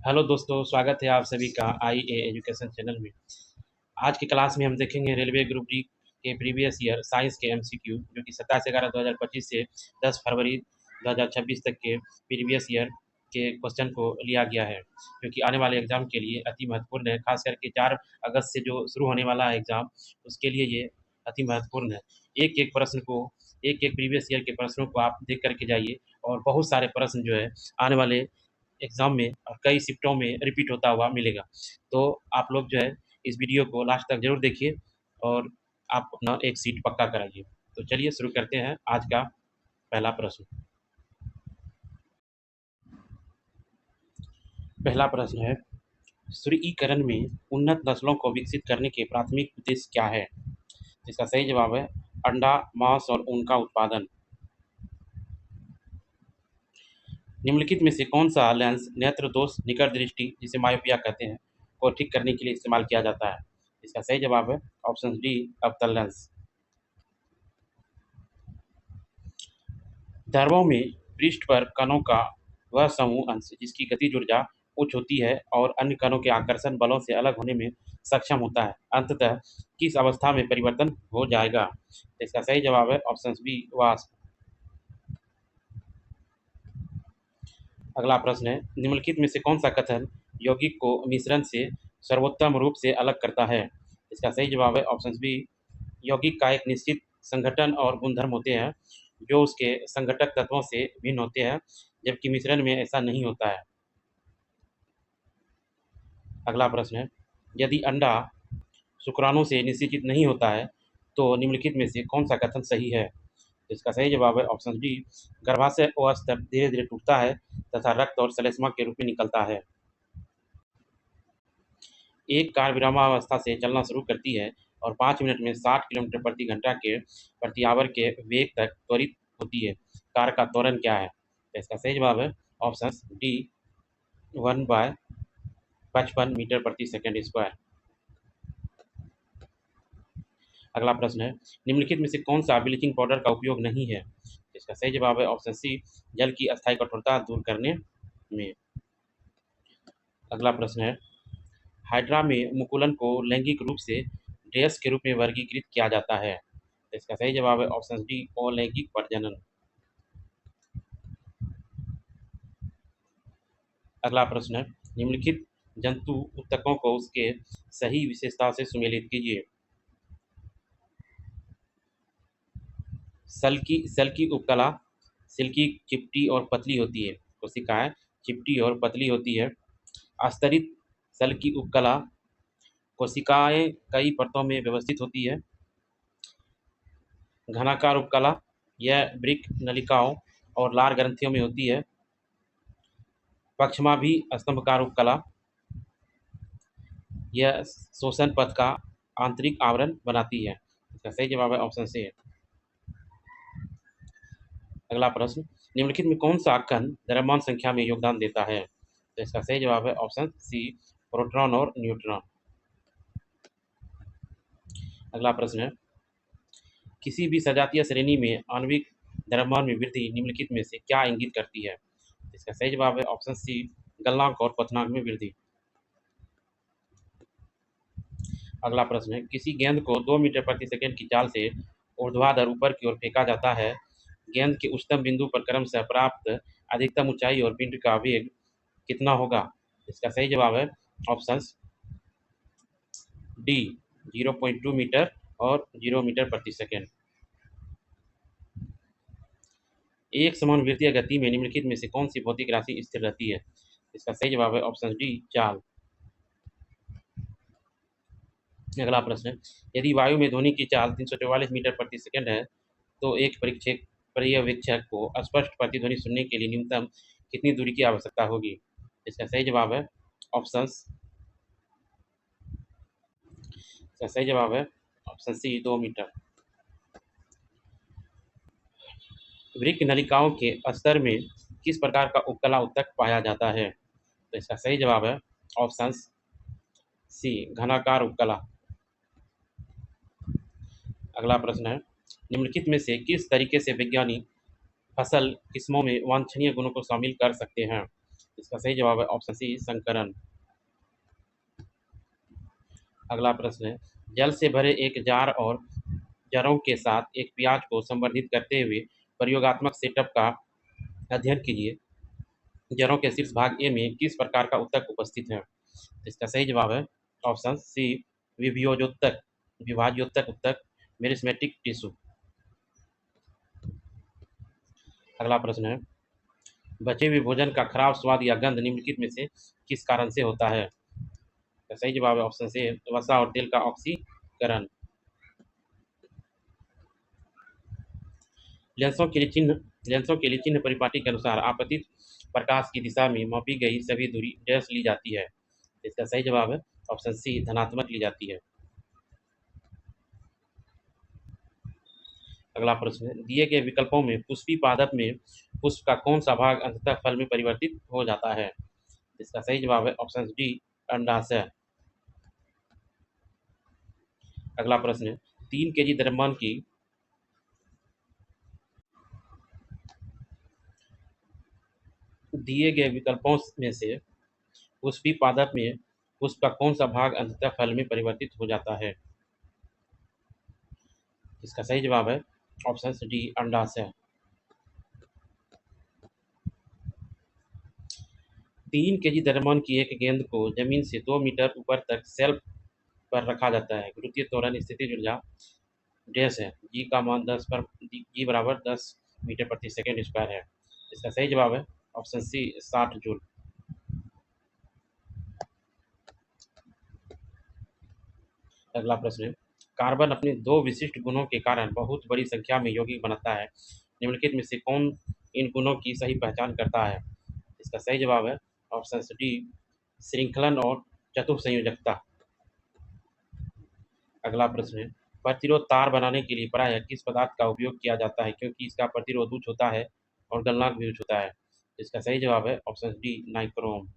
Hello दोस्तों, स्वागत है आप सभी का आई ए एजुकेशन चैनल में। आज की क्लास में हम देखेंगे रेलवे ग्रुप डी के प्रीवियस ईयर साइंस के एमसीक्यू, जो कि 27/11/2025 से 10 फरवरी 2026 तक के प्रीवियस ईयर के क्वेश्चन को लिया गया है, जो कि आने वाले एग्जाम के लिए अति महत्वपूर्ण है। खास करके 4 अगस्त से जो शुरू होने वाला है एग्जाम, उसके लिए ये अति महत्वपूर्ण है। एक एक प्रश्न को, एक एक प्रीवियस ईयर के प्रश्नों को आप देख करके जाइए, और बहुत सारे प्रश्न जो है आने वाले एग्ज़ाम में और कई शिफ्टों में रिपीट होता हुआ मिलेगा। तो आप लोग जो है इस वीडियो को लास्ट तक ज़रूर देखिए और आप अपना एक सीट पक्का कराइए। तो चलिए शुरू करते हैं आज का पहला प्रश्न। पहला प्रश्न है, सूर्यीकरण में उन्नत नस्लों को विकसित करने के प्राथमिक उद्देश्य क्या है? इसका सही जवाब है अंडा, मांस और ऊन का उत्पादन। निम्नलिखित में से कौन सा लेंस नेत्र दोष, निकट दृष्टि जिसे मायोपिया कहते हैं, को ठीक करने के लिए इस्तेमाल किया जाता है? इसका सही जवाब है ऑप्शन डी, अवतल लेंस। ध्रुवों में पृष्ठ पर कणों का वह समूह अंश जिसकी गतिज ऊर्जा उच्च होती है और अन्य कणों के आकर्षण बलों से अलग होने में सक्षम होता है, अंततः किस अवस्था में परिवर्तन हो जाएगा? इसका सही जवाब है ऑप्शन बी, वाष्प। अगला प्रश्न है, निम्नलिखित में से कौन सा कथन यौगिक को मिश्रण से सर्वोत्तम रूप से अलग करता है? इसका सही जवाब है ऑप्शन बी, यौगिक का एक निश्चित संगठन और गुणधर्म होते हैं जो उसके संघटक तत्वों से भिन्न होते हैं, जबकि मिश्रण में ऐसा नहीं होता है। अगला प्रश्न है, यदि अंडा शुक्राणु से निषेचित नहीं होता है तो निम्नलिखित में से कौन सा कथन सही है? इसका सही जवाब है ऑप्शन डी, गर्भाशय अवस्था धीरे धीरे टूटता है तथा रक्त और श्लेष्मा के रूप में निकलता है। एक कार विरामावस्था से चलना शुरू करती है और 5 मिनट में 60 किलोमीटर प्रति घंटा के प्रति आवर के वेग तक त्वरित होती है। कार का त्वरण क्या है? तो इसका सही जवाब है ऑप्शन डी, 1/55 मीटर प्रति सेकंड स्क्वायर। अगला प्रश्न है, निम्नलिखित में से कौन सा ब्लीचिंग पाउडर का उपयोग नहीं है? इसका सही जवाब है ऑप्शन सी, जल की अस्थायी कठोरता दूर करने में। अगला प्रश्न है, हाइड्रा में मुकुलन को लैंगिक रूप से ड्रेस के रूप में वर्गीकृत किया जाता है? तो इसका सही जवाब है ऑप्शन डी, अलैंगिक प्रजनन। अगला प्रश्न है, निम्नलिखित जंतु ऊतकों को उसके सही विशेषता से सुमेलित कीजिए। सल की उपकला सिल्की, चिपटी और पतली होती है। कोशिकाएं चिपटी और पतली होती है। अस्तरित सल की उपकला कोशिकाएं कई परतों में व्यवस्थित होती है। घनाकार उपकला यह वृक्क नलिकाओं और लार ग्रंथियों में होती है। पक्षमाभि स्तंभकार उपकला यह शोषण पथ का आंतरिक आवरण बनाती है। इसका सही जवाब है ऑप्शन सी। अगला प्रश्न, निम्नलिखित में कौन सा कण द्रव्यमान संख्या में योगदान देता है? तो इसका सही जवाब है ऑप्शन सी, प्रोटॉन और न्यूट्रॉन। अगला प्रश्न है, किसी भी सजातीय श्रेणी में आणविक द्रव्यमान में वृद्धि निम्नलिखित में से क्या इंगित करती है? इसका सही जवाब है ऑप्शन सी, गलनांक और पतनांक में वृद्धि। अगला प्रश्न है, किसी गेंद को 2 मीटर प्रति सेकंड की चाल से ऊर्ध्वाधर ऊपर की ओर फेंका जाता है। गेंद के उच्चतम बिंदु पर क्रमशः प्राप्त अधिकतम ऊंचाई और पिंड का वेग कितना होगा? इसका सही जवाब है ऑप्शन डी, 0.2 मीटर और 0 मीटर प्रति सेकंड। एक समान वृत्तीय गति में निम्नलिखित में से कौन सी भौतिक राशि स्थिर रहती है? इसका सही जवाब है ऑप्शन डी, चाल। अगला प्रश्न है, यदि वायु में ध्वनि की चाल 344 मीटर प्रति सेकंड है तो एक पर्यवेक्षक को स्पष्ट प्रतिध्वनि सुनने के लिए न्यूनतम कितनी दूरी की आवश्यकता होगी? इसका सही जवाब है ऑप्शन इसका सही जवाब है ऑप्शन सी, 2 मीटर। वृक्क नलिकाओं के स्तर में किस प्रकार का उपकला ऊतक पाया जाता है? तो इसका सही जवाब है ऑप्शन सी, घनाकार उपकला। अगला प्रश्न है, निम्नलिखित में से किस तरीके से वैज्ञानिक फसल किस्मों में वांछनीय गुणों को शामिल कर सकते हैं? इसका सही जवाब है ऑप्शन सी संकरण। अगला प्रश्न है, जल से भरे एक जार और जरों के साथ एक प्याज को संवर्धित करते हुए प्रयोगात्मक सेटअप का अध्ययन कीजिए। जरों के शीर्ष भाग ए में किस प्रकार का उत्तक उपस्थित है? इसका सही जवाब है ऑप्शन सी विभेद्योतक, विभाज्योतक उत्तक, मेरिस्मेटिक टिश्यू। अगला प्रश्न है, बचे हुए भोजन का खराब स्वाद या गंध निम्नलिखित में से किस कारण से होता है? इसका सही जवाब है ऑप्शन सी वसा और तेल का ऑक्सीकरण। लेंसों के लिए चिन्ह परिपाटी के अनुसार आपतित प्रकाश की दिशा में मापी गई सभी दूरी डैश ली जाती है। इसका सही जवाब है ऑप्शन सी धनात्मक ली जाती है। अगला प्रश्न है, दिए गए विकल्पों में पुष्पी पादप में पुष्प का कौन सा भाग अंततः फल में परिवर्तित हो जाता है? इसका सही जवाब है ऑप्शन डी अंडाशय। अगला प्रश्न है, 3 kg द्रव्यमान की दिए गए विकल्पों में से पुष्पी पादप में पुष्प का कौन सा भाग अंततः फल में परिवर्तित हो जाता है? इसका सही जवाब है ऑप्शन डी अंडाशय। 3 kg द्रव्यमान की एक गेंद को जमीन से 2 मीटर ऊपर तक शेल्फ पर रखा जाता है। गुरुत्वीय त्वरण स्थिति ऊर्जा डैश है, जी का मान 10 बराबर 10 मीटर प्रति सेकंड स्क्वायर है। इसका सही जवाब है ऑप्शन सी 60 जूल। अगला प्रश्न है, कार्बन अपने 2 विशिष्ट गुणों के कारण बहुत बड़ी संख्या में यौगिक बनाता है। निम्नलिखित में से कौन इन गुणों की सही पहचान करता है? इसका सही जवाब है ऑप्शन डी श्रृंखलन और चतुर्थ संयोजकता। अगला प्रश्न है, प्रतिरोध तार बनाने के लिए प्रायः किस पदार्थ का उपयोग किया जाता है क्योंकि इसका प्रतिरोध उच्च होता है और गलनांक भी उच्च होता है? इसका सही जवाब है ऑप्शन डी नाइक्रोम।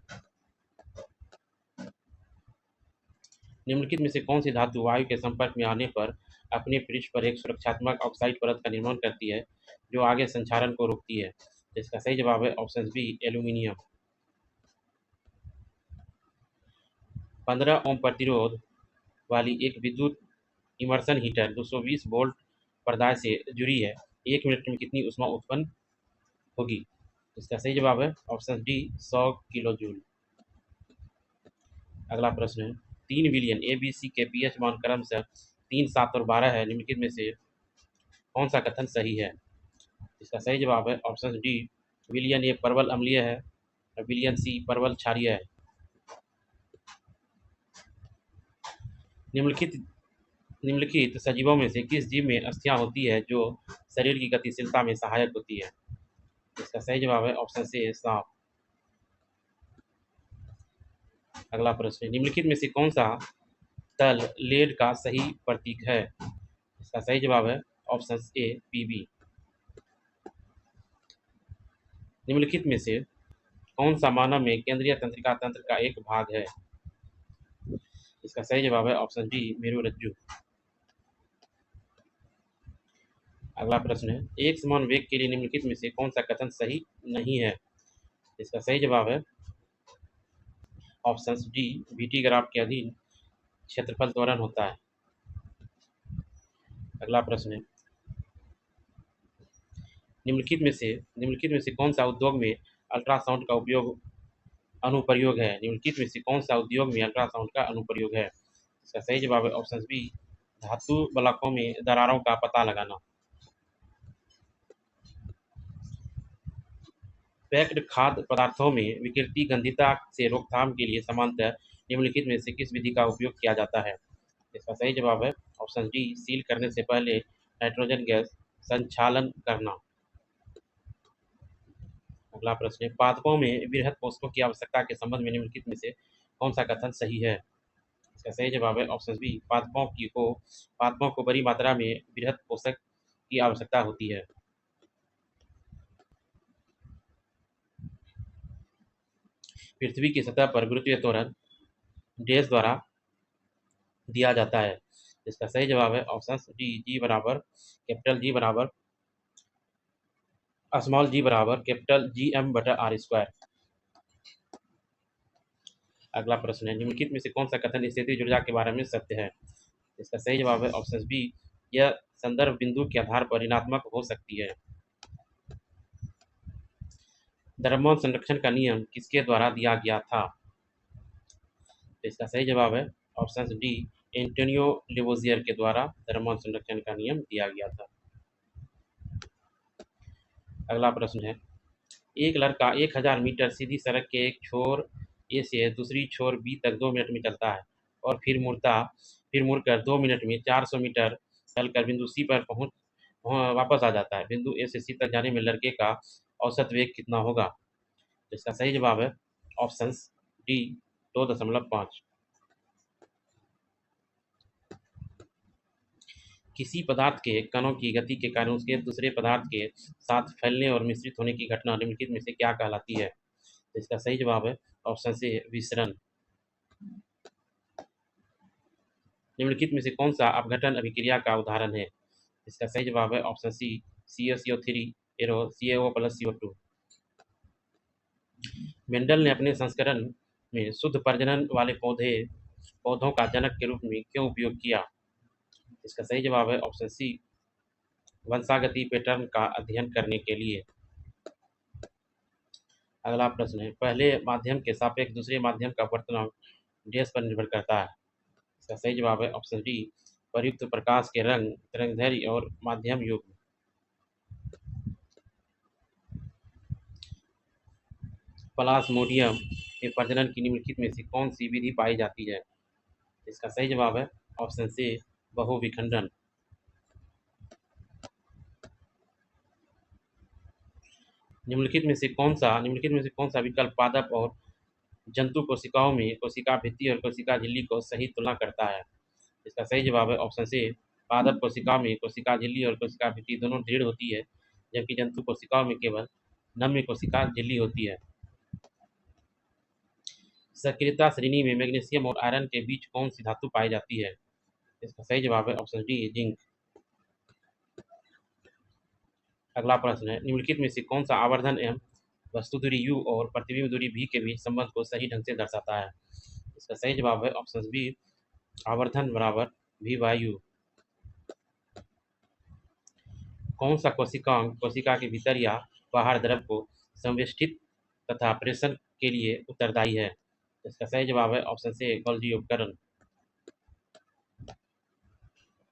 निम्नलिखित में से कौन सी धातु वायु के संपर्क में आने पर अपने पृष्ठ पर एक सुरक्षात्मक ऑक्साइड परत का निर्माण करती है जो आगे संक्षारण को रोकती है? इसका सही जवाब है ऑप्शन बी एल्यूमिनियम। 15 ओम प्रतिरोध वाली एक विद्युत इमर्सन हीटर 220 वोल्ट पर्दाय से जुड़ी है, 1 मिनट में कितनी ऊष्मा उत्पन्न होगी? इसका सही जवाब है ऑप्शन डी 100 किलो जूल। अगला प्रश्न है, 3 विलियन ए बी सी के पीएच मान क्रमशः 3, 7 और 12 है। निम्नलिखित में से कौन सा कथन सही है? इसका सही जवाब है ऑप्शन डी विलियन ए परवल अम्लीय है और विलियन सी परवल क्षारीय है। निम्नलिखित निम्नलिखित सजीवों में से किस जीव में अस्थियां होती है जो शरीर की गतिशीलता में सहायक होती है? इसका सही जवाब है ऑप्शन सी सांप। अगला प्रश्न है, निम्नलिखित में से कौन सा तल लेड का सही प्रतीक है? इसका सही जवाब है ऑप्शन ए पीबी। निम्नलिखित में से कौन सा मानव में केंद्रीय तंत्रिका तंत्र का एक भाग है? इसका सही जवाब है ऑप्शन डी मेरुरज्जु। अगला प्रश्न है, एक समान वेग के लिए निम्नलिखित में से कौन सा कथन सही नहीं है? इसका सही जवाब है ऑप्शन डी वीटी ग्राफ के अधीन क्षेत्रफल त्वरण होता है। अगला प्रश्न है, निम्नलिखित में से कौन सा उद्योग में अल्ट्रासाउंड का उपयोग अनुप्रयोग है? निम्नलिखित में से कौन सा उद्योग में अल्ट्रासाउंड का अनुप्रयोग है? इसका सही जवाब है ऑप्शन बी धातु बलकों में दरारों का पता लगाना। पैक्ड खाद्य पदार्थों में विकृति गंधिता से रोकथाम के लिए समांतर निम्नलिखित में से किस विधि का उपयोग किया जाता है? इसका सही जवाब है ऑप्शन डी सील करने से पहले नाइट्रोजन गैस संचालन करना। अगला प्रश्न है, पादपों में वृहद पोषकों की आवश्यकता के संबंध में निम्नलिखित में से कौन सा कथन सही है? इसका सही जवाब है ऑप्शन बी पादपों को बड़ी मात्रा में वृहद पोषक की आवश्यकता होती है। पृथ्वी की सतह पर गुरुत्वीय त्वरण डैश द्वारा दिया जाता है। इसका सही जवाब है ऑप्शन डी जी बराबर कैपिटल जी बराबर स्मॉल जी बराबर कैपिटल जी एम बटा आर स्क्वायर। अगला प्रश्न है, निम्नलिखित में से कौन सा कथन स्थितिज ऊर्जा के बारे में सत्य है? इसका सही जवाब है ऑप्शन बी, यह संदर्भ बिंदु के आधार पर ऋणात्मक हो सकती है। द्रव्यमान संरक्षण का नियम किसके द्वारा दिया गया था? तो इसका सही जवाब है ऑप्शन डी, एंटोनियो लिवोजियर के द्वारा द्रव्यमान संरक्षण का नियम दिया गया था। अगला प्रश्न है, एक लड़का 1000 मीटर सीधी सड़क के एक छोर ए से दूसरी छोर बी तक 2 मिनट में चलता है और फिर मुड़कर 2 मिनट में 400 मीटर चलकर बिंदु सी पर वापस आ जाता है। बिंदु ए से सी तक जाने में लड़के का औसत वेग कितना होगा? तो इसका सही जवाब है ऑप्शन डी, 2.5। किसी पदार्थ के कणों की गति के कारण उसके दूसरे पदार्थ के साथ फैलने और मिश्रित होने की घटना निम्नलिखित में से क्या कहलाती है? तो इसका सही जवाब है ऑप्शन सी, विसरण। निम्नलिखित में से कौन सा अपघटन अभिक्रिया का उदाहरण है? इसका सही जवाब है option C, CaCO3 arrow CaO plus CO2। Mendel ने अपने संस्करण में शुद्ध प्रजनन वाले पौधों का जनक के रूप में क्यों उपयोग किया? इसका सही जवाब है ऑप्शन सी, वंशागति पैटर्न का अध्ययन करने के लिए। अगला प्रश्न है, पहले माध्यम के सापेक्ष दूसरे माध्यम का वर्तनांक डैश पर निर्भर करता है? इसका सही जवाब है ऑप्शन डी, प्रयुक्त प्रकाश के रंग, तरंगदैर्घ्य और माध्यम युग्म। प्लाज्मोडियम में प्रजनन की निम्नलिखित में से कौन सी विधि पाई जाती है? इसका सही जवाब है ऑप्शन सी, बहुविखंडन। निम्नलिखित में से कौन सा विकल्प पादप और जंतु कोशिकाओं में कोशिका भित्ति और कोशिका झिल्ली को सही तुलना करता है? इसका सही जवाब है ऑप्शन सी, पादप कोशिका में कोशिका झिल्ली और कोशिका भित्ति दोनों दृढ़ होती है, जबकि जंतु कोशिकाओं में केवल नम्य कोशिका झिल्ली होती है। सक्रियता श्रेणी में मैग्नीशियम और आयरन के बीच कौन सी धातु पाई जाती है? इसका सही जवाब है ऑप्शन डी, जिंक। अगला प्रश्न है, निम्नलिखित में से कौन सा आवर्धन एवं वस्तु दूरी u और प्रतिबिंब दूरी v के बीच संबंध को सही ढंग से दर्शाता है? इसका सही जवाब है ऑप्शन बी, आवर्धन बराबर v/u। कौन सा कोशिकांग कोशिका के भीतर या बाहर द्रव को संवेष्टित तथा प्रेषण के लिए उत्तरदायी है? इसका सही जवाब है ऑप्शन सी, गोल्जी उपकरण।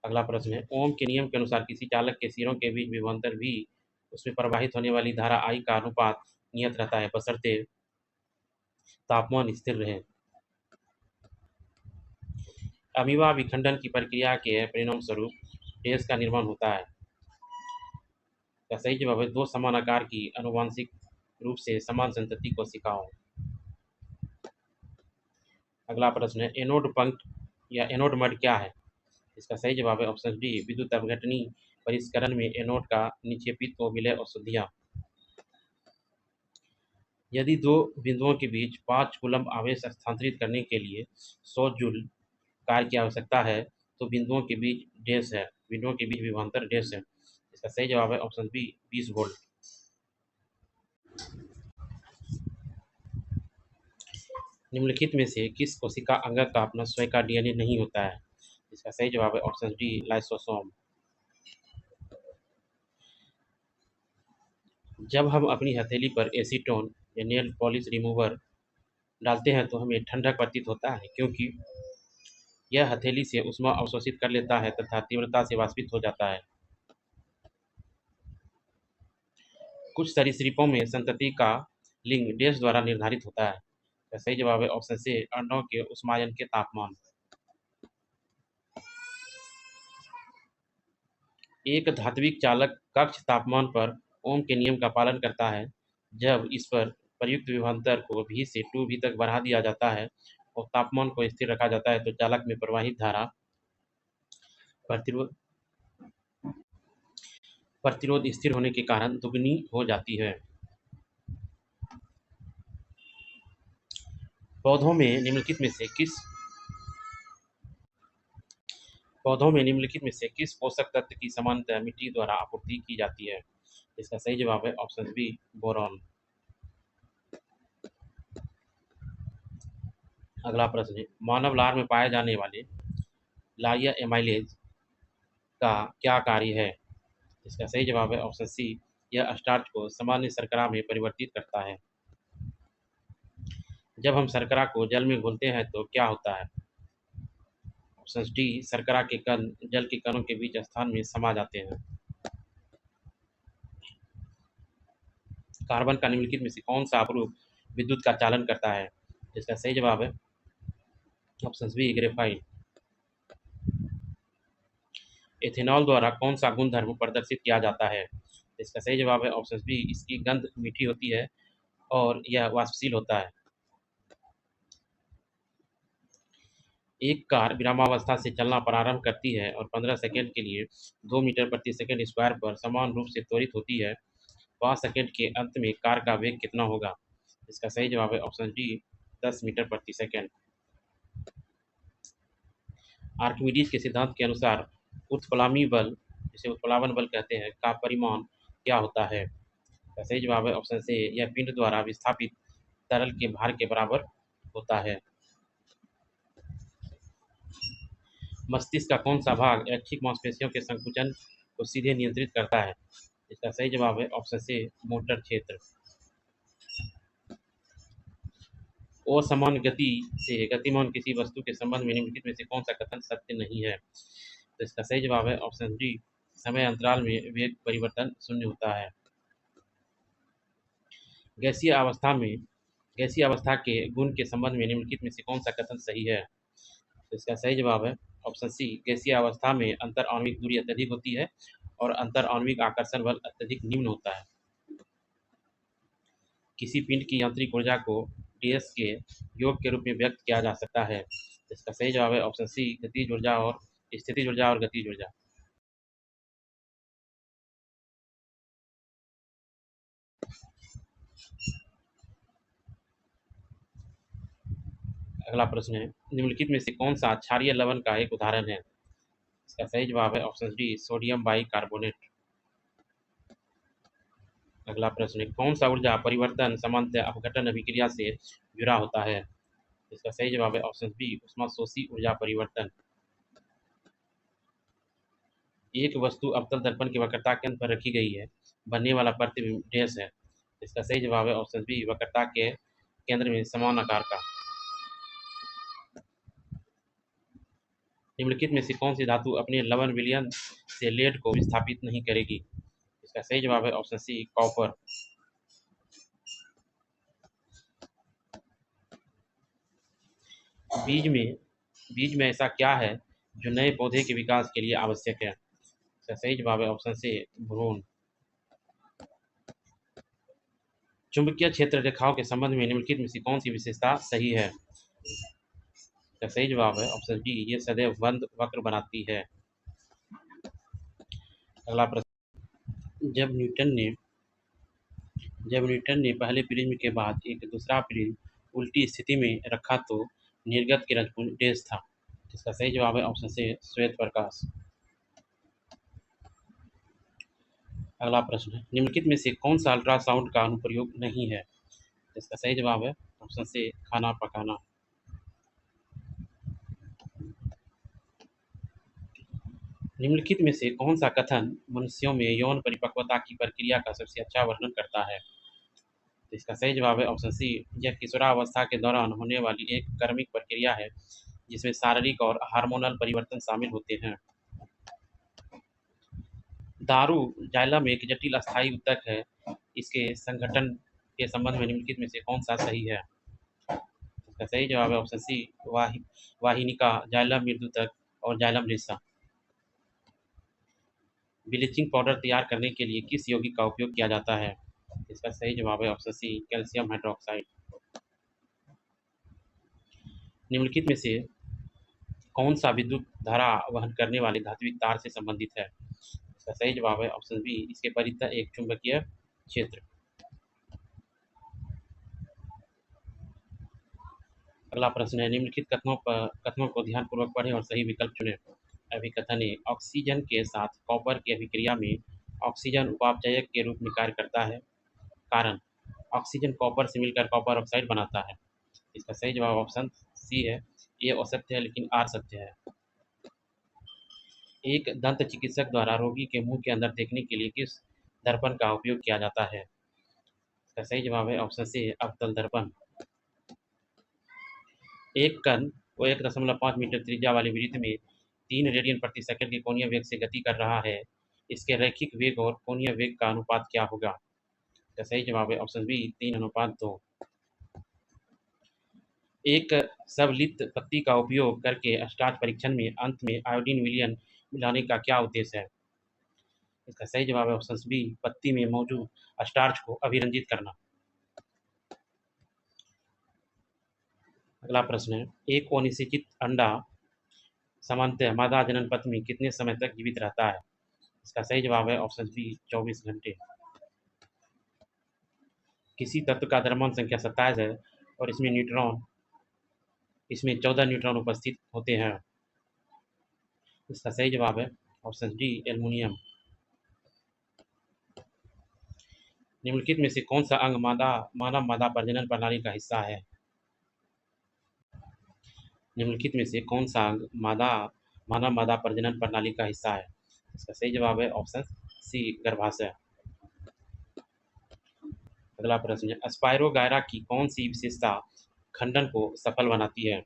अगला प्रश्न है, ओम के नियम के अनुसार किसी चालक के सिरों के बीच विभवांतर भी उसमें प्रवाहित होने वाली धारा I का अनुपात नियत रहता है बशर्ते तापमान स्थिर रहे। अमीबा विखंडन की प्रक्रिया के परिणाम स्वरूप डैश का निर्माण होता है? का सही जवाब है, दो समान आकार की आनुवंशिक रूप से समान संतति कोशिकाओं। अगला प्रश्न है, एनोड पंक्ट या एनोड मड क्या है? इसका सही जवाब है ऑप्शन डी, विद्युत अपघटनी परिष्करण में एनोड का निक्षेपित विलय अशुद्धियां। यदि दो बिंदुओं के बीच 5 कूलम्ब आवेश स्थानांतरित करने के लिए 100 जूल कार्य की आवश्यकता है तो बिंदुओं के बीच विभवांतर डैश है? इसका सही जवाब है ऑप्शन बी, 20 वोल्ट। निम्नलिखित में से किस कोशिका अंग का अपना स्वयं का DNA नहीं होता है? इसका सही जवाब है ऑप्शन डी, लाइसोसोम। जब हम अपनी हथेली पर एसीटोन या नेल पॉलिश रिमूवर डालते हैं तो हमें ठंडक प्रतीत होता है क्योंकि यह हथेली से ऊष्मा अवशोषित कर लेता है तथा तीव्रता से वाष्पित हो जाता है। कुछ सरीसृपों में संतति का लिंग डैश द्वारा निर्धारित होता है? तो सही जवाब है ऑप्शन सी, अंडों के ऊष्मायन के तापमान। एक धात्विक चालक कक्ष तापमान पर ओम के नियम का पालन करता है जब इस पर प्रयुक्त विभवांतर को V से 2V तक बढ़ा दिया जाता है और तापमान को स्थिर रखा जाता है तो चालक में प्रवाहित धारा प्रतिरोध स्थिर होने के कारण दुगनी हो जाती है। पौधों में निम्नलिखित में से किस पोषक तत्व की सामान्यतः मिट्टी द्वारा आपूर्ति की जाती है? इसका सही जवाब है ऑप्शन बी, बोरॉन। अगला प्रश्न है, मानव लार में पाए जाने वाले लारिया एमाइलेज का क्या कार्य है? इसका सही जवाब है ऑप्शन सी, यह स्टार्च को सामान्य शर्करा में परिवर्तित करता है। जब हम शर्करा को जल में घोलते हैं तो क्या होता है? ऑप्शन डी, शर्करा के कण जल के कणों के बीच स्थान में समा जाते हैं। कार्बन का निम्नलिखित में से कौन सा अपरूप विद्युत का चालन करता है? इसका सही जवाब है ऑप्शन बी, ग्रेफाइट। एथेनॉल द्वारा कौन सा गुणधर्म प्रदर्शित किया जाता है? इसका सही जवाब है ऑप्शन बी, इसकी गंध मीठी होती है और यह वाष्पशील होता है। एक कार विरामावस्था से चलना प्रारंभ करती है और 15 सेकंड के लिए 2 मीटर प्रति सेकंड स्क्वायर पर समान रूप से त्वरित होती है। 5 सेकंड के अंत में कार का वेग कितना होगा? इसका सही जवाब है ऑप्शन डी, 10 मीटर प्रति सेकंड। आर्किमिडीज के सिद्धांत के अनुसार उत्प्लावी बल, जिसे उत्प्लावन बल कहते हैं, का परिमाण क्या होता है? इसका सही जवाब है ऑप्शन सी, यह पिंड द्वारा विस्थापित तरल के भार के बराबर होता है। मस्तिष्क का कौन सा भाग ऐच्छिक मांसपेशियों के संकुचन को सीधे नियंत्रित करता है? इसका सही जवाब है ऑप्शन सी, मोटर क्षेत्र। असमान गति से गतिमान किसी वस्तु के संबंध में निम्नलिखित में से कौन सा कथन सत्य नहीं है? तो इसका सही जवाब है ऑप्शन डी, समय अंतराल में वेग परिवर्तन शून्य होता है। गैसीय अवस्था में गैसीय अवस्था के गुण के संबंध में निम्नलिखित में से कौन सा कथन सही है? तो इसका सही जवाब है ऑप्शन सी, गैसीय अवस्था में अंतर आणविक दूरी अत्यधिक होती है और अंतर आणविक आकर्षण बल अत्यधिक निम्न होता है। किसी पिंड की यांत्रिक ऊर्जा को ds के योग के रूप में व्यक्त किया जा सकता है। इसका सही जवाब है ऑप्शन सी, गतिज ऊर्जा और स्थितिज ऊर्जा और गतिज ऊर्जा। अगला प्रश्न है, निम्नलिखित में से कौन सा क्षारीय लवण का एक उदाहरण है? इसका सही जवाब है ऑप्शन डी, सोडियम बाइकार्बोनेट। अगला प्रश्न है, कौन सा ऊर्जा परिवर्तन सामान्यतः अपघटन अभिक्रिया से जुड़ा होता है? इसका सही जवाब है ऑप्शन बी, ऊष्माशोषी ऊर्जा परिवर्तन। एक वस्तु अवतल दर्पण की वक्रता केंद्र पर रखी गई है, बनने वाला प्रतिबिंब डैश है। इसका सही जवाब है ऑप्शन बी, वक्रता के केंद्र में समान आकार का। निम्नलिखित में से कौन सी धातु अपने लवण विलयन से लेड को विस्थापित नहीं करेगी? इसका सही जवाब है ऑप्शन सी, कॉपर। बीज में बीज में ऐसा क्या है जो नए पौधे के विकास के लिए आवश्यक है? इसका सही जवाब है ऑप्शन सी, भ्रूण। चुंबकीय क्षेत्र रेखाओं के संबंध में निम्नलिखित में से कौन सी विशेषता सही है? इसका सही जवाब है ऑप्शन डी, ये सदैव बंद वक्र बनाती है। अगला प्रश्न, जब न्यूटन ने पहले प्रिज्म के बाद एक दूसरा प्रिज्म उल्टी स्थिति में रखा तो निर्गत किरणपुंज डैश था। इसका सही जवाब है ऑप्शन सी, श्वेत प्रकाश। अगला प्रश्न है, निम्नलिखित में से कौन सा अल्ट्रासाउंड का अनुप्रयोग नहीं है? इसका सही जवाब है ऑप्शन सी, खाना पकाना। निम्नलिखित में से कौन सा कथन मनुष्यों में यौन परिपक्वता की प्रक्रिया का सबसे अच्छा वर्णन करता है? तो इसका सही जवाब है ऑप्शन सी, यह किशोरावस्था के दौरान होने वाली एक कर्मिक प्रक्रिया है जिसमें शारीरिक और हार्मोनल परिवर्तन शामिल होते हैं। दारू जाइलम एक जटिल अस्थायी ऊतक है, इसके संगठन के संबंध में निम्नलिखित में से कौन सा सही है? इसका सही जवाब है ऑप्शन सी, वाहिनिका, जाइलम मृदुतक और जाइलम रेशा। ब्लीचिंग पाउडर तैयार करने के लिए किस यौगिक का उपयोग किया जाता है? इसका सही जवाब है ऑप्शन सी, कैल्शियम हाइड्रोक्साइड। निम्नलिखित में से कौन सा विद्युत धारा वहन करने वाले धात्विक तार से संबंधित है? इसका सही जवाब है ऑप्शन बी, इसके परितः एक चुंबकीय क्षेत्र। अगला प्रश्न है, निम्नलिखित कथनों को ध्यानपूर्वक पढ़ें और सही विकल्प चुनें। अभिकथन है, ऑक्सीजन के साथ कॉपर की अभिक्रिया में ऑक्सीजन उपापचयक के रूप में कार्य करता है। कारण, ऑक्सीजन कॉपर से मिलकर कॉपर ऑक्साइड बनाता है। इसका सही जवाब ऑप्शन सी है। ये असत्य है लेकिन आर सत्य है। एक दंत चिकित्सक द्वारा रोगी के मुंह के अंदर देखने के लिए किस दर्पण का उपयोग किया जाता है? इसका सही जवाब है ऑप्शन सी अवतल दर्पण। एक कण वो 1.5 मीटर त्रिज्या वाले वृत्त में 3 रेडियन प्रति सेकंड के कोणीय वेग से गति कर रहा है। इसके रैखिक वेग और कोणीय वेग का अनुपात क्या होगा? इसका सही जवाब है ऑप्शन बी 3:2। एक सबलित पत्ती का उपयोग करके स्टार्च परीक्षण में अंत में आयोडीन विलयन मिलाने का क्या उद्देश्य है? इसका सही जवाब है ऑप्शन बी पत्ती में मौजूद स्टार्च को अभिरंजित करना। अगला प्रश्न है, एक अनिषेचित अंडा सामान्यतः मादा जनन पथ में कितने समय तक जीवित रहता है? इसका सही जवाब है ऑप्शन बी 24 घंटे। किसी तत्व का द्रव्यमान संख्या 27 है और इसमें 14 न्यूट्रॉन उपस्थित होते हैं। इसका सही जवाब है ऑप्शन डी एल्युमिनियम। निम्नलिखित में से कौन सा अंग मानव मादा प्रजनन प्रणाली का हिस्सा है? निम्नलिखित में से कौन सा अंग मानव मादा प्रजनन प्रणाली का हिस्सा है? इसका सही जवाब है ऑप्शन सी गर्भाशय। अगला प्रश्न है, स्पायरोगायरा की कौन सी विशेषता खंडन को सफल बनाती है?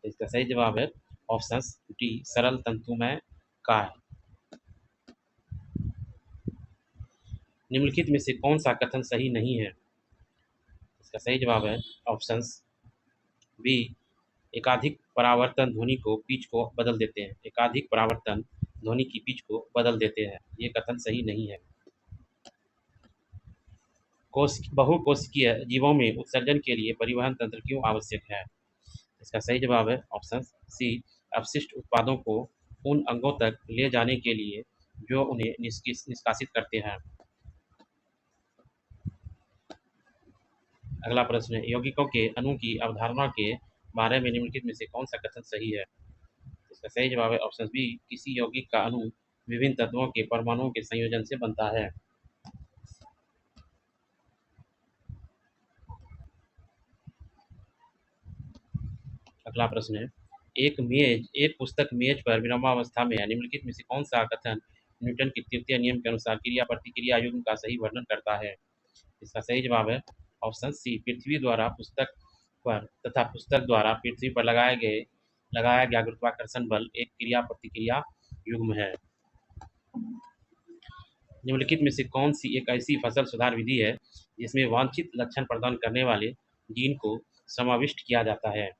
इसका सही जवाब है ऑप्शन डी सरल तंतुमय काय। निम्नलिखित में से कौन सा कथन सही नहीं है? इसका सही जवाब है ऑप्शन बी एकाधिक परावर्तन ध्वनि को पिच को बदल देते हैं। एकाधिक परावर्तन ध्वनि की पिच को बदल देते हैं, ये कथन सही नहीं है। बहुकोशिकीय जीवों में उत्सर्जन के लिए परिवहन तंत्र क्यों आवश्यक है? इसका सही जवाब है ऑप्शन सी अपशिष्ट उत्पादों को उन अंगों तक ले जाने के लिए जो उन्हें निष्कासित करते हैं। अगला प्रश्न है, यौगिकों के अणु की अवधारणा के बारे में निम्नलिखित में से कौन सा कथन सही है? इसका सही जवाब है ऑप्शन बी किसी यौगिक का अणु विभिन्न तत्वों के परमाणुओं के संयोजन से बनता है। अगला प्रश्न है, एक पुस्तक मेज पर विरामावस्था में है। निम्नलिखित में से कौन सा कथन न्यूटन के तृतीय नियम के अनुसार क्रिया प्रतिक्रिया युग्म का सही वर्णन करता है? इसका सही जवाब है ऑप्शन सी पृथ्वी द्वारा पुस्तक पर तथा पुस्तक द्वारा पृथ्वी पर लगाया गया गुरुत्वाकर्षण बल एक क्रिया प्रतिक्रिया युग्म है। निम्नलिखित में से कौन सी एक ऐसी फसल सुधार विधि है जिसमें वांछित लक्षण प्रदान करने वाले जीन को समाविष्ट किया जाता है?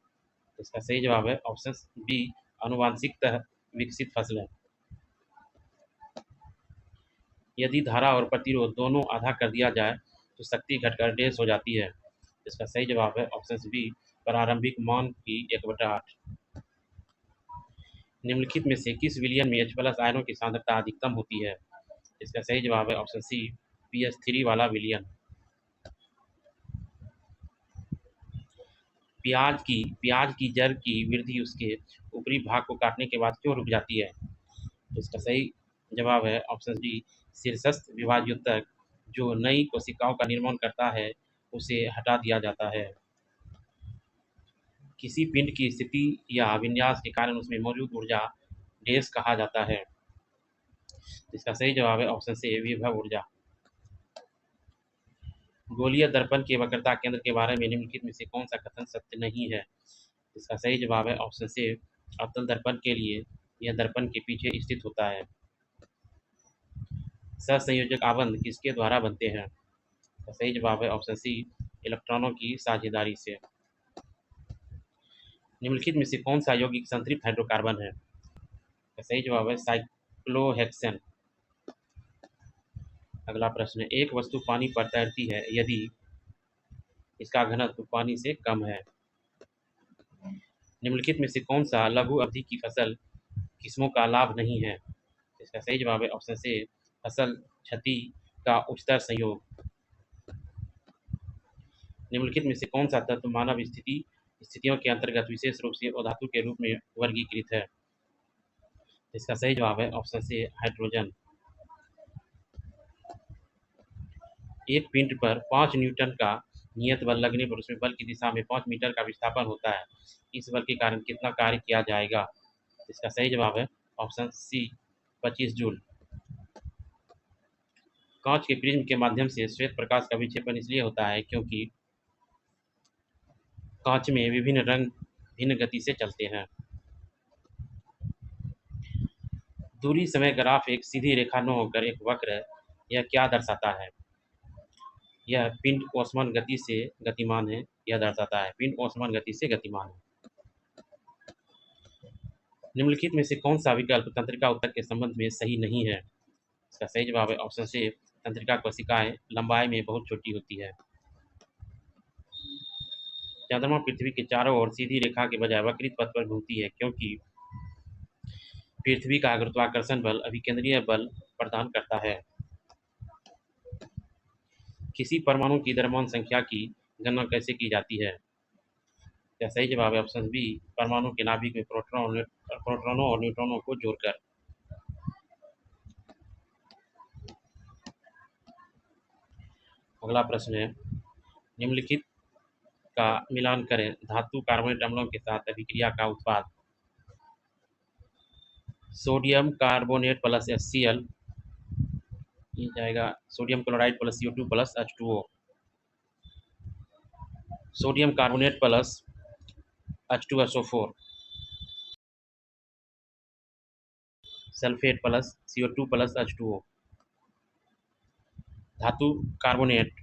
इसका सही जवाब है ऑप्शन बी आनुवांशिकतः विकसित फसलें। यदि धारा और प्रतिरोध दोनों आधा कर दिया जाए तो शक्ति घटकर डैश हो जाती है। इसका सही जवाब है ऑप्शन बी प्रारंभिक मान की 1/8। निम्नलिखित में से किस विलयन में H+ आयनों की सांद्रता अधिकतम होती है? इसका सही जवाब है ऑप्शन सी pH3 वाला विलयन। प्याज की जड़ की वृद्धि उसके ऊपरी भाग को काटने के बाद क्यों रुक जाती है? इसका सही जवाब है ऑप्शन डी शीर्षस्थ विभाजयोतक जो नई कोशिकाओं का निर्माण करता है उसे हटा दिया जाता है। किसी पिंड की स्थिति या विन्यास के कारण उसमें मौजूद ऊर्जा डैश कहा जाता है। इसका सही जवाब है ऑप्शन सी विभव ऊर्जा। गोलीय दर्पण के वक्रता केंद्र के बारे में निम्नलिखित में से कौन सा कथन सत्य नहीं है? इसका सही जवाब है ऑप्शन सी अवतल दर्पण के लिए यह दर्पण के पीछे स्थित होता है। सहसंयोजक आबंध किसके द्वारा बनते हैं? इसका सही जवाब है ऑप्शन सी इलेक्ट्रॉनों की साझेदारी से। निम्नलिखित में से कौन सा यौगिक संतृप्त हाइड्रोकार्बन है? इसका सही जवाब है साइक्लोहेक्सेन। अगला प्रश्न है, एक वस्तु पानी पर तैरती है यदि इसका घनत्व पानी से कम है। निम्नलिखित में से कौन सा लघु अवधि की फसल किस्मों का लाभ नहीं है? इसका सही जवाब है ऑप्शन से फसल क्षति का उच्चतर संयोग। निम्नलिखित में से कौन सा तत्व मानव स्थितियों के अंतर्गत विशेष रूप से अधातु के रूप में वर्गीकृत है? इसका सही जवाब है ऑप्शन से हाइड्रोजन। एक पिंड पर 5 न्यूटन का नियत बल लगने पर उसमें बल की दिशा में 5 मीटर का विस्थापन होता है। इस बल के कारण कितना कार्य किया जाएगा? इसका सही जवाब है ऑप्शन सी 25 जूल। कांच के प्रिज्म के माध्यम से श्वेत प्रकाश का विक्षेपण इसलिए होता है क्योंकि कांच में विभिन्न रंग भिन्न गति से चलते हैं। दूरी समय ग्राफ एक सीधी रेखा न होकर एक वक्र है, यह क्या दर्शाता है? यह पिंड ओस्मान गति से गतिमान है, यह दर्शाता है पिंड ओस्मान गति से गतिमान है। निम्नलिखित में से कौन सा विकल्प तंत्रिका ऊतक के संबंध में सही नहीं है? इसका सही जवाब है ऑप्शन सी तंत्रिका कोशिकाएं लंबाई में बहुत छोटी होती है। चंद्रमा पृथ्वी के चारों ओर सीधी रेखा के बजाय वक्रित पथ पर घूमती है क्योंकि पृथ्वी का गुरुत्वाकर्षण बल अभिकेंद्रीय बल प्रदान करता है। किसी परमाणु की द्रव्यमान संख्या की गणना कैसे की जाती है? क्या सही जवाब है ऑप्शन बी परमाणु के नाभिक में प्रोटॉनों और न्यूट्रॉनों को जोड़कर। अगला प्रश्न है निम्नलिखित का मिलान करें धातु कार्बोनेट अम्लों के साथ अभिक्रिया का उत्पाद। सोडियम कार्बोनेट प्लस HCl, ये जाएगा sodium chloride plus CO2 plus H2O। Sodium carbonate plus H2SO4, sulphate plus CO2 plus H2O। धातु कार्बोनेट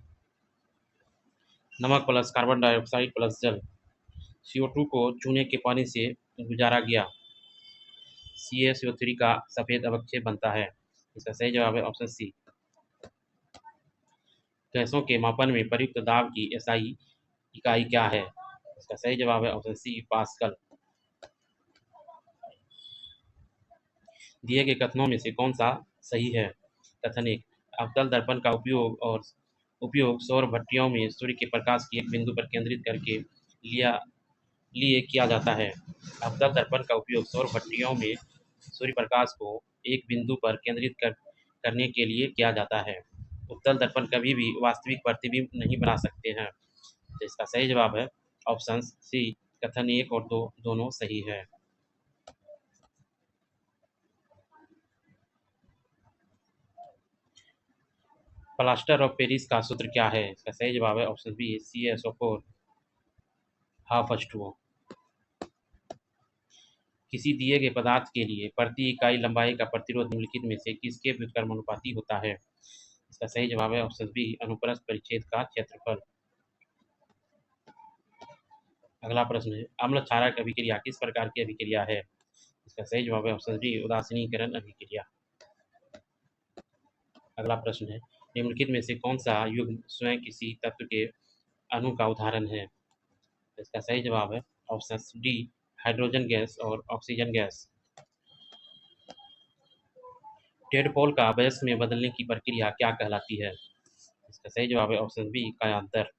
नमक प्लस कार्बन डाइऑक्साइड प्लस जल। CO2 को चूने के पानी से गुजारा गया, CaSO3 का सफ़ेद अवक्षेप बनता है। इसका सही जवाब है ऑप्शन सी। गैसों के मापन में प्रयुक्त दाब की SI इकाई क्या है? इसका सही जवाब है ऑप्शन सी पास्कल। दिए गए कथनों में से कौन सा सही है? कथन 1 अवतल दर्पण का उपयोग सौर भट्टियों में सूर्य के प्रकाश की एक बिंदु पर केंद्रित करके लिए किया जाता है। अवतल दर्पण का उपयोग सौर भट्टियों में सूर्य प्रकाश को एक बिंदु पर केंद्रित करने के लिए किया जाता है। उत्तल दर्पण कभी भी वास्तविक प्रतिबिंब नहीं बना सकते हैं। तो इसका सही जवाब है ऑप्शन सी कथन 1 और 2 दोनों सही है। प्लास्टर ऑफ पेरिस का सूत्र क्या है? इसका सही जवाब है option B CaSO4 half H2O। किसी दिए गए पदार्थ के लिए प्रति इकाई लंबाई का प्रतिरोध निम्नलिखित में से किसके व्युत्क्रमानुपाती होता है? इसका सही जवाब है ऑप्शन बी अनुप्रस्थ परिच्छेद का क्षेत्रफल। अगला प्रश्न है अम्ल क्षारक अभिक्रिया किस प्रकार की अभिक्रिया है? इसका सही जवाब है ऑप्शन डी उदासीनीकरण अभिक्रिया। अगला प्रश्न है निम्नलिखित में से कौन सा युग्म स्वयं किसी तत्व के अणु का उदाहरण है? इसका सही जवाब है ऑप्शन डी हाइड्रोजन गैस और ऑक्सीजन गैस। टेडपोल का वयस्क में बदलने की प्रक्रिया क्या कहलाती है? इसका सही जवाब है ऑप्शन बी कायांतर।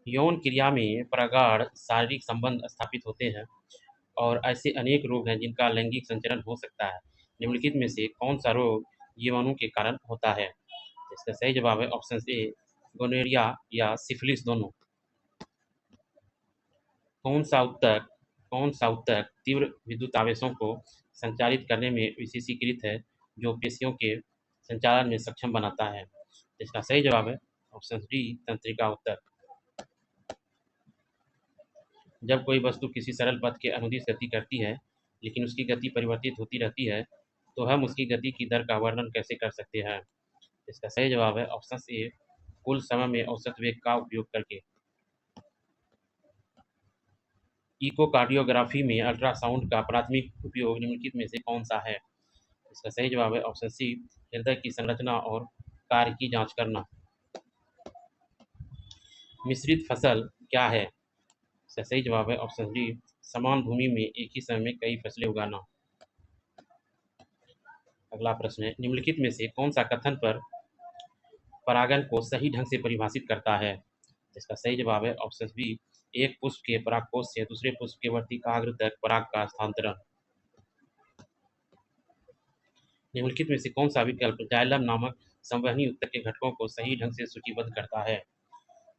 यौन क्रिया में प्रगाढ़ शारीरिक संबंध स्थापित होते हैं और ऐसे अनेक रोग हैं जिनका लैंगिक संचरण हो सकता है। निम्नलिखित में से कौन सा रोग जीवाणु के कारण होता है? इसका सही जवाब है ऑप्शन ए गोनोरिया या सिफिलिस दोनों। कौन सा ऊतक तीव्र विद्युत आवेशों को संचारित करने में विशेषीकृत है जो पेशियों के संचालन में सक्षम बनाता है? इसका सही जवाब है ऑप्शन डी तंत्रिका ऊतक। जब कोई वस्तु किसी सरल पथ के अनुदिश गति करती है लेकिन उसकी गति परिवर्तित होती रहती है तो हम उसकी गति की दर का वर्णन कैसे कर सकते हैं? इसका सही जवाब है ऑप्शन ए कुल समय में औसत वेग का उपयोग करके। इकोकार्डियोग्राफी में अल्ट्रासाउंड का प्राथमिक उपयोग निम्नलिखित में से कौन सा है? इसका सही जवाब है ऑप्शन सी हृदय की संरचना और कार्य की जांच करना। मिश्रित फसल क्या है? इसका सही जवाब है ऑप्शन डी समान भूमि में एक ही समय में कई फसलें उगाना। अगला प्रश्न है निम्नलिखित में से कौन सा कथन पर परागन को सही ढंग से परिभाषित करता है? इसका सही जवाब है ऑप्शन बी एक पुष्प के परागकोश से दूसरे पुष्प के वर्तिकाग्र तक पराग का स्थानांतरण। निम्नलिखित में से कौन सा विकल्प जाइलम नामक संवहनी ऊतक के घटकों को सही ढंग से सूचीबद्ध करता है?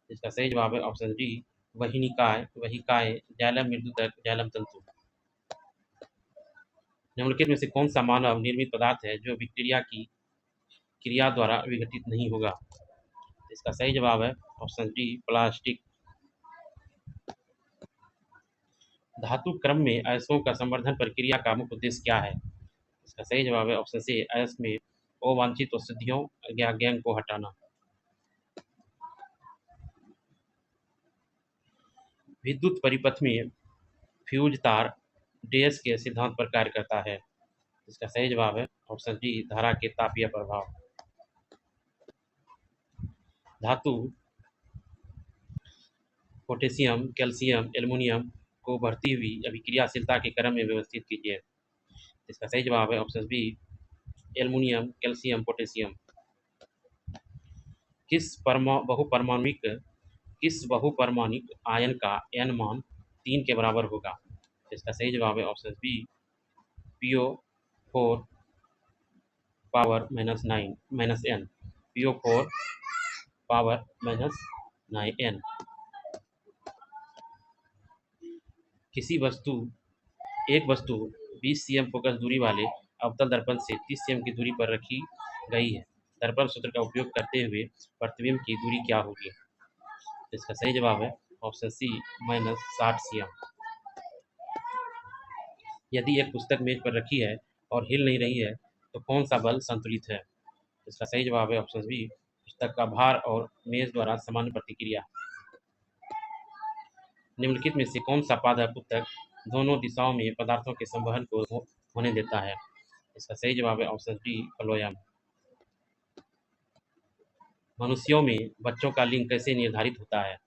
इसका सही जवाब है ऑप्शन डी, वहिनिकाय, वहिकाय, जाइलम मृदुतक, जाइलम तंतु। निम्नलिखित में से कौन सा मानव निर्मित पदार्थ है जो बैक्टीरिया की क्रिया द्वारा विघटित नहीं होगा? इसका सही जवाब है ऑप्शन डी, प्लास्टिक। धातु क्रम में अयस्कों का संवर्धन प्रक्रिया का मुख्य उद्देश्य क्या है? इसका सही जवाब है ऑप्शन सी, अयस्क में अवांछित औषधियों या गैंग को हटाना। विद्युत परिपथ में फ्यूज तार डैश के सिद्धांत पर कार्य करता है? इसका सही जवाब है ऑप्शन डी, धारा के तापीय प्रभाव। धातु पोटेशियम, कैल्शियम, एल्युमिनियम को बढ़ती हुई अभिक्रियाशीलता के क्रम में व्यवस्थित कीजिए। इसका सही जवाब है option B, aluminium, calcium, potassium. किस बहुपरमाणुक आयन का n मान 3 के बराबर होगा? इसका सही जवाब है option B, PO4 power -9 PO4 power -9n। एक वस्तु 20 cm फोकस दूरी वाले अवतल दर्पण से 30 cm की दूरी पर रखी गई है। दर्पण सूत्र का उपयोग करते हुए प्रतिबिंब की दूरी क्या होगी? इसका सही जवाब है ऑप्शन सी, -60 cm। यदि एक पुस्तक मेज पर रखी है और हिल नहीं रही है तो कौन सा बल संतुलित है? इसका सही जवाब है ऑप्शन बी, पुस्तक का भार और मेज द्वारा सामान्य प्रतिक्रिया। निम्नलिखित में से कौन सा पादप ऊतक दोनों दिशाओं में पदार्थों के संवहन को होने देता है? इसका सही जवाब है ऑप्शन डी, फ्लोएम। मनुष्यों में बच्चों का लिंग कैसे निर्धारित होता है?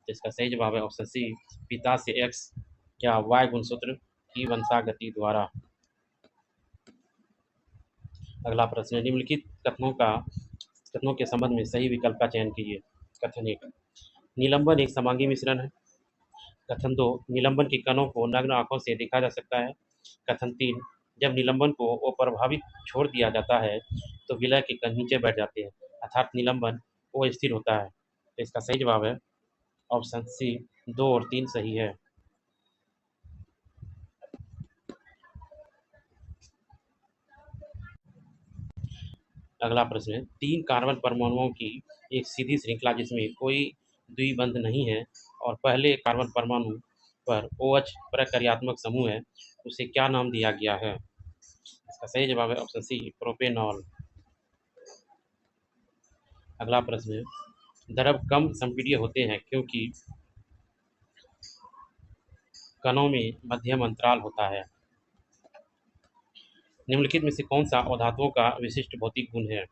इसका सही जवाब है ऑप्शन सी, पिता से एक्स या वाई गुणसूत्र की वंशागति द्वारा। अगला प्रश्न है, निम्नलिखित कथनों के संबंध में सही विकल्प का चयन कीजिए। कथन 1, निलंबन एक समांगी मिश्रण है। कथन 2, निलंबन के कणों को नग्न आंखों से देखा जा सकता है। कथन 3, जब निलंबन को अप्रभावित छोड़ दिया जाता है तो विलय के कण नीचे बैठ जाते हैं, अर्थात निलंबन अस्थिर होता है। तो इसका सही जवाब है ऑप्शन सी, 2 और 3 सही है। अगला प्रश्न है, 3 कार्बन परमाणुओं की एक सीधी श्रृंखला जिसमें कोई द्विबंध नहीं है और पहले कार्बन परमाणु पर OH प्रक्रियात्मक समूह है, उसे क्या नाम दिया गया है? इसका सही जवाब है ऑप्शन सी, प्रोपेनॉल। अगला प्रश्न है, द्रव कम संपीड्य होते हैं क्योंकि कणों में मध्यम अंतराल होता है। निम्नलिखित में से कौन सा अधातुओं का विशिष्ट भौतिक गुण है?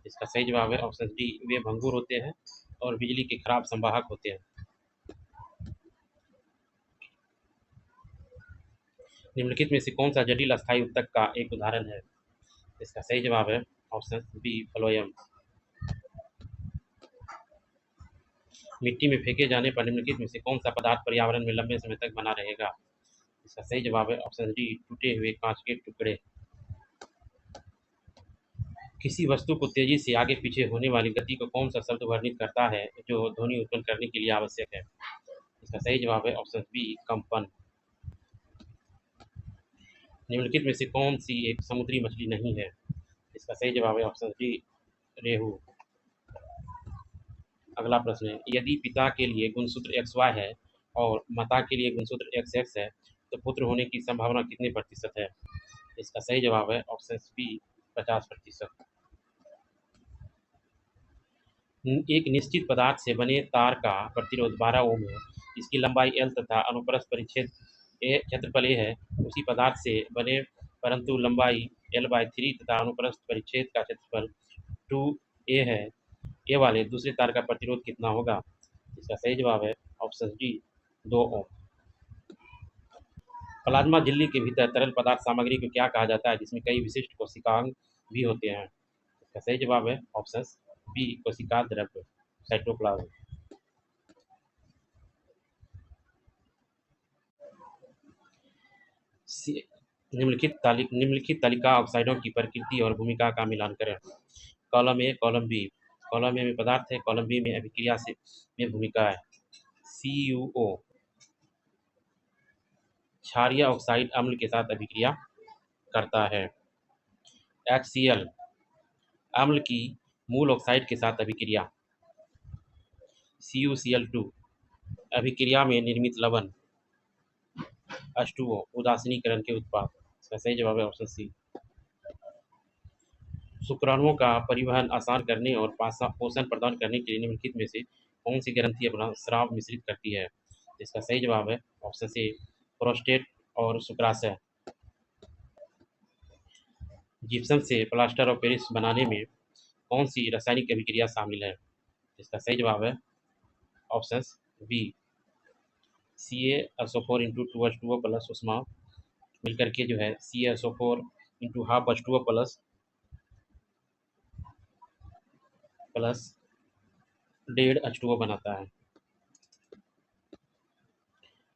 इसका सही जवाब है ऑप्शन डी, वे भंगुर होते हैं और बिजली के खराब संवाहक होते हैं। निम्नलिखित में से कौन सा जटिल अस्थायी ऊतक का एक उदाहरण है? इसका सही जवाब है ऑप्शन बी, फ्लोएम। मिट्टी में फेंके जाने पर निम्नलिखित में से कौन सा पदार्थ पर्यावरण में लंबे समय तक बना रहेगा? इसका सही जवाब है ऑप्शन डी, टूटे हुए कांच के टुकड़े। किसी वस्तु को तेजी से आगे पीछे होने वाली गति को कौन सा शब्द वर्णित करता है जो ध्वनि उत्पन्न करने के लिए आवश्यक है? इसका सही जवाब है ऑप्शन बी, कंपन। निम्नलिखित में से कौन सी एक समुद्री मछली नहीं है? इसका सही जवाब है ऑप्शन डी, रेहू। अगला प्रश्न है, यदि पिता के लिए गुणसूत्र XY है और माता के लिए गुणसूत्र XX है तो पुत्र होने की संभावना कितने प्रतिशत है? इसका सही जवाब है ऑप्शन बी, 50%। एक निश्चित पदार्थ से बने तार का प्रतिरोध 12 ओम है, इसकी लंबाई L तथा अनुप्रस्थ परिच्छेद क्षेत्रफल A है। उसी पदार्थ से बने परंतु लंबाई L/3 तथा अनुप्रस्थ परिच्छेद का क्षेत्रफल 2A है, ए वाले दूसरे तार का प्रतिरोध कितना होगा? इसका सही जवाब है ऑप्शन डी, 2 ओम। प्लाज्मा झिल्ली के भीतर तरल पदार्थ सामग्री को क्या कहा जाता है जिसमें कई विशिष्ट कोशिकांग भी होते हैं? इसका सही जवाब है ऑप्शन बी, कोशिका द्रव्य, साइटोप्लाज्म। निम्नलिखित तालिका ऑक्साइडों की प्रकृति और भूमिका का मिलान करें। Column A, column B. Column A में पदार्थ है, कॉलम बी में अभिक्रिया से में भूमिका है। CuO क्षारीय ऑक्साइड अम्ल के साथ अभिक्रिया करता है। HCl अम्ल की मूल ऑक्साइड के साथ अभिक्रिया। CuCl2 अभिक्रिया में निर्मित लवण। H2O उदासीनीकरण के उत्पाद। इसका सही जवाब है ऑप्शन सी। शुक्राणुओं का परिवहन आसान करने और पोषण प्रदान करने के लिए निम्नलिखित में से कौन सी ग्रंथि अपना स्राव मिश्रित करती है? इसका सही जवाब है ऑप्शन सी, प्रोस्टेट और शुक्राशय। जिप्सम से प्लास्टर ऑफ पेरिस बनाने में कौन सी रासायनिक अभिक्रिया शामिल है? इसका सही जवाब है option B, CaSO4 into 2H2O plus उष्मा मिलकर के जो है CaSO4 into half H2O plus 1.5 H2O बनाता है।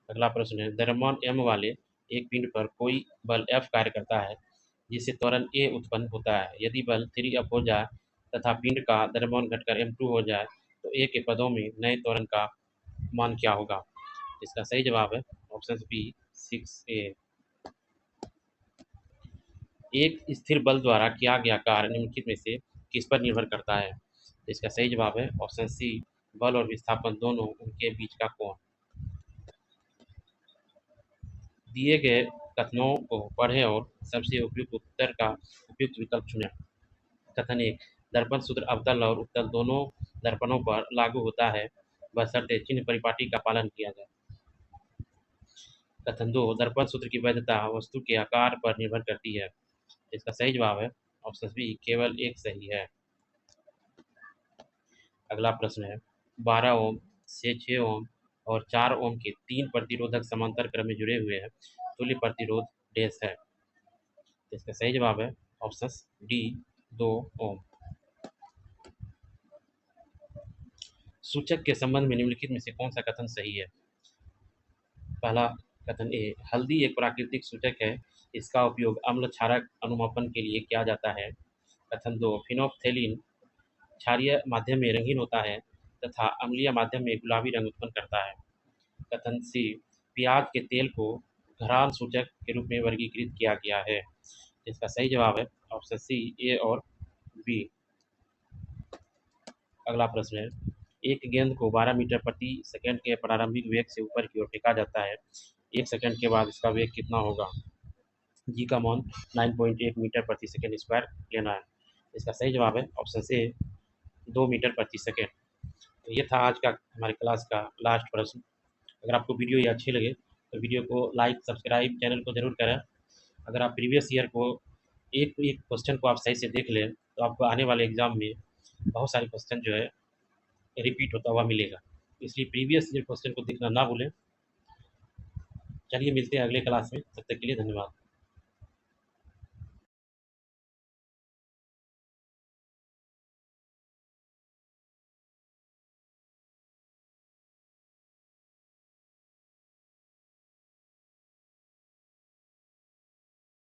अगला प्रश्न है, द्रव्यमान m वाले एक पिंड पर कोई बल F कार्य करता है जिससे त्वरण A उत्पन्न होता है। यदि बल 3F हो जाए तथा पिंड का द्रव्यमान घटकर m2 हो जाए तो A के पदों में नए त्वरण का मान क्या होगा? इसका सही जवाब है ऑप्शन बी, 6A। एक स्थिर बल द्वारा किया गया कार्य निम्नलिखित में से किस पर निर्भर करता है? इसका सही जवाब है ऑप्शन सी, बल और विस्थापन दोनों उनके बीच का कोण। दिए गए कथनों को पढ़ें और सबसे उपयुक्त उत्तर का उपयुक्त विकल्प चुनें। कथन 1, दर्पण सूत्र अवतल और उत्तल दोनों दर्पणों पर लागू होता है बशर्ते चिन्ह परिपाटी का पालन किया जाए। कथन 2, दर्पण सूत्र की वैधता वस्तु के आकार पर निर्भर करती है। इसका सही जवाब है ऑप्शन बी, केवल एक सही है। अगला प्रश्न है, 12 ओम से 6 ओम और 4 ओम के 3 प्रतिरोधक समांतर क्रम में जुड़े हुए हैं, तुल्य प्रतिरोध डैश है। इसका सही जवाब है ऑप्शन डी, 2 ओम। सूचक के संबंध में निम्नलिखित में से कौन सा कथन सही है? पहला कथन ए, हल्दी एक प्राकृतिक सूचक है, इसका उपयोग अम्ल क्षारक अनुमापन के लिए किया जाता है। कथन 2, फिनोल्फ्थेलिन क्षारीय माध्यम में रंगीन होता है तथा अम्लीय माध्यम में गुलाबी रंग उत्पन्न करता है। कथन सी, प्याज के तेल को घराल सूचक के रूप में वर्गीकृत किया गया है। इसका सही जवाब है ऑप्शन सी, ए और बी। अगला प्रश्न है, एक गेंद को 12 मीटर प्रति सेकंड के प्रारंभिक वेग से ऊपर की ओर फेंका जाता है, 1 सेकंड के बाद इसका वेग कितना होगा? जी का मान 9.1 मीटर प्रति सेकंड स्क्वायर लेना है। इसका सही जवाब है ऑप्शन से, 2 मीटर प्रति सेकंड। तो ये था आज का हमारे क्लास का लास्ट प्रश्न। अगर आपको वीडियो ये अच्छी लगे तो वीडियो को लाइक, सब्सक्राइब, चैनल को ज़रूर करें। अगर आप प्रीवियस ईयर को एक एक क्वेश्चन को आप सही से देख लें तो आपको आने वाले एग्ज़ाम में बहुत सारे क्वेश्चन जो है रिपीट होता हुआ मिलेगा। इसलिए प्रीवियस ईयर क्वेश्चन को देखना ना भूलें। चलिए मिलते हैं अगले क्लास में, तब तक के लिए धन्यवाद।